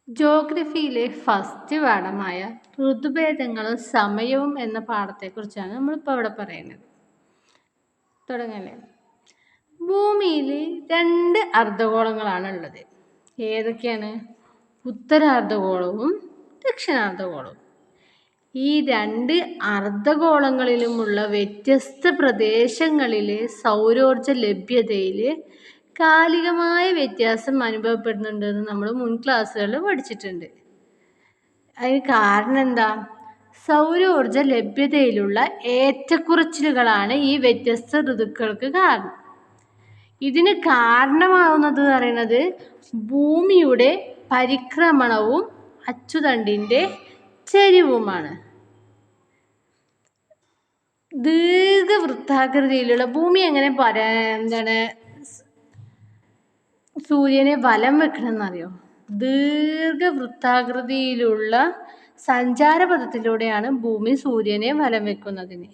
ജോഗ്രഫിയിലെ first പാഠമായ ഋതുഭേദങ്ങളും സമയവും എന്ന പാഠത്തെക്കുറിച്ചാണ് നമ്മളിപ്പോൾ ഇവിടെ പറയുന്നത്. തുടങ്ങല്ലേ. ഭൂമിയിൽ 2 അർദ്ധഗോളങ്ങളാണ് ഉള്ളത്. ഏതൊക്കെയാണ്? ഉത്തരാർദ്ധഗോളവും ദക്ഷിണാർദ്ധഗോളവും. ഈ 2 അർദ്ധഗോളങ്ങളിലുമുള്ള വ്യത്യസ്ത പ്രദേശങ്ങളിലെ സൗരോർജ ലഭ്യതയിൽ കാലികമായ വ്യത്യാസം അനുഭവപ്പെടുന്നുണ്ടെന്ന് നമ്മൾ മുൻ ക്ലാസ്സുകളിൽ പഠിച്ചിട്ടുണ്ട്. അതിന് കാരണം എന്താ? സൗരോർജ ലഭ്യതയിലുള്ള ഏറ്റക്കുറച്ചിലുകളാണ് ഈ വ്യത്യസ്ത ഋതുക്കൾക്ക് കാരണം. ഇതിന് കാരണമാവുന്നത് പറയുന്നത് ഭൂമിയുടെ പരിക്രമണവും അച്ചുതണ്ടിൻ്റെ ചരിവുമാണ്. ദീർഘവൃത്താകൃതിയിലുള്ള ഭൂമി എങ്ങനെ സൂര്യനെ വലം വെക്കണമെന്നറിയോ? ദീർഘവൃത്താകൃതിയിലുള്ള സഞ്ചാരപഥത്തിലൂടെയാണ് ഭൂമി സൂര്യനെ വലം വെക്കുന്നതിന്.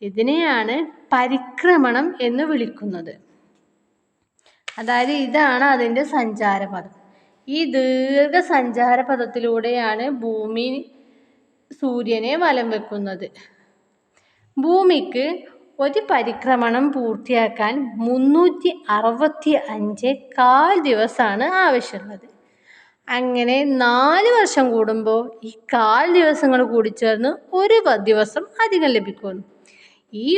ഇതിനെയാണ് പരിക്രമണം എന്ന് വിളിക്കുന്നത്. അതായത് ഇതാണ് അതിൻ്റെ സഞ്ചാരപഥം. ഈ ദീർഘ സഞ്ചാരപഥത്തിലൂടെയാണ് ഭൂമി സൂര്യനെ വലം വെക്കുന്നത്. ഭൂമിക്ക് ഒരു പരിക്രമണം പൂർത്തിയാക്കാൻ 365 കാൽ ദിവസമാണ് ആവശ്യമുള്ളത്. അങ്ങനെ 4 വർഷം കൂടുമ്പോൾ ഈ കാൽ ദിവസങ്ങൾ കൂടിച്ചേർന്ന് ഒരു ദിവസം അധികം ലഭിക്കുന്നു. ഈ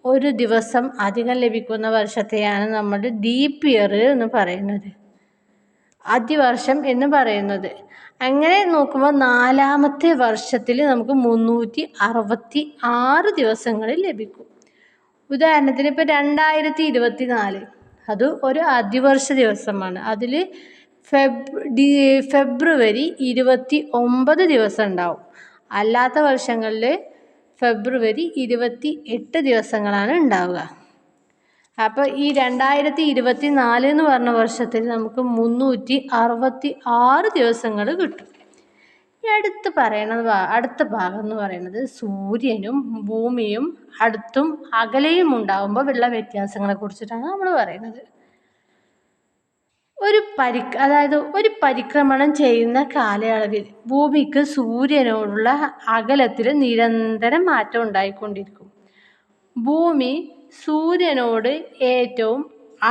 ഒരു ദിവസം അധികം ലഭിക്കുന്ന വർഷത്തെയാണ് നമ്മൾ ലീപ്പ് ഇയർ എന്ന് പറയുന്നത്, അതിവർഷം എന്ന് പറയുന്നത്. അങ്ങനെ നോക്കുമ്പോൾ 4ാമത്തെ വർഷത്തിൽ നമുക്ക് 366 ദിവസങ്ങളിൽ ലഭിക്കും. ഉദാഹരണത്തിന് ഇപ്പോൾ 2024 അത് ഒരു അതിവർഷ ദിവസമാണ്. അതിൽ ഫെബ്രുവരി 29 ദിവസം ഉണ്ടാവും. അല്ലാത്ത വർഷങ്ങളിൽ ഫെബ്രുവരി 28 ദിവസങ്ങളാണ് ഉണ്ടാവുക. അപ്പോൾ ഈ 2024 എന്ന് പറഞ്ഞ വർഷത്തിൽ നമുക്ക് 366 ദിവസങ്ങൾ കിട്ടും. ഈ അടുത്ത ഭാഗം എന്ന് പറയുന്നത് സൂര്യനും ഭൂമിയും അടുത്തും അകലെയും ഉണ്ടാകുമ്പോൾ ഉള്ള വ്യത്യാസങ്ങളെ കുറിച്ചിട്ടാണ് നമ്മൾ പറയുന്നത്. ഒരു പരിക്രമണം ചെയ്യുന്ന കാലയളവിൽ ഭൂമിക്ക് സൂര്യനോടുള്ള അകലത്തിൽ നിരന്തരം മാറ്റം ഉണ്ടായിക്കൊണ്ടിരിക്കും. ഭൂമി സൂര്യനോട് ഏറ്റവും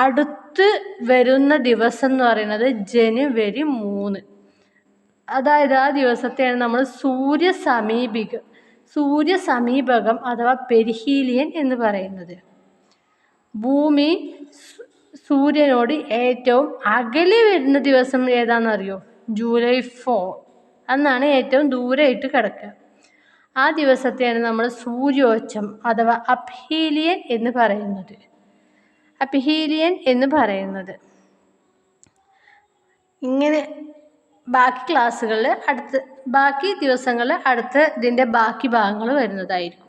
അടുത്ത് വരുന്ന ദിവസം എന്ന് പറയുന്നത് ജനുവരി 3. അതായത് ആ ദിവസത്തെയാണ് നമ്മൾ സൂര്യസമീപകം അഥവാ പെരിഹീലിയൻ എന്ന് പറയുന്നത്. ഭൂമി സൂര്യനോട് ഏറ്റവും അകലെ വരുന്ന ദിവസം ഏതാണെന്നറിയോ? ജൂലൈ 4. അന്നാണ് ഏറ്റവും ദൂരമായിട്ട് കിടക്കുക. ആ ദിവസത്തെയാണ് നമ്മൾ സൂര്യോച്ചം അഥവാ അപ്ഹീലിയൻ എന്ന് പറയുന്നത്. ഇങ്ങനെ ബാക്കി ദിവസങ്ങളിൽ ഇതിൻ്റെ ബാക്കി ഭാഗങ്ങൾ വരുന്നതായിരിക്കും.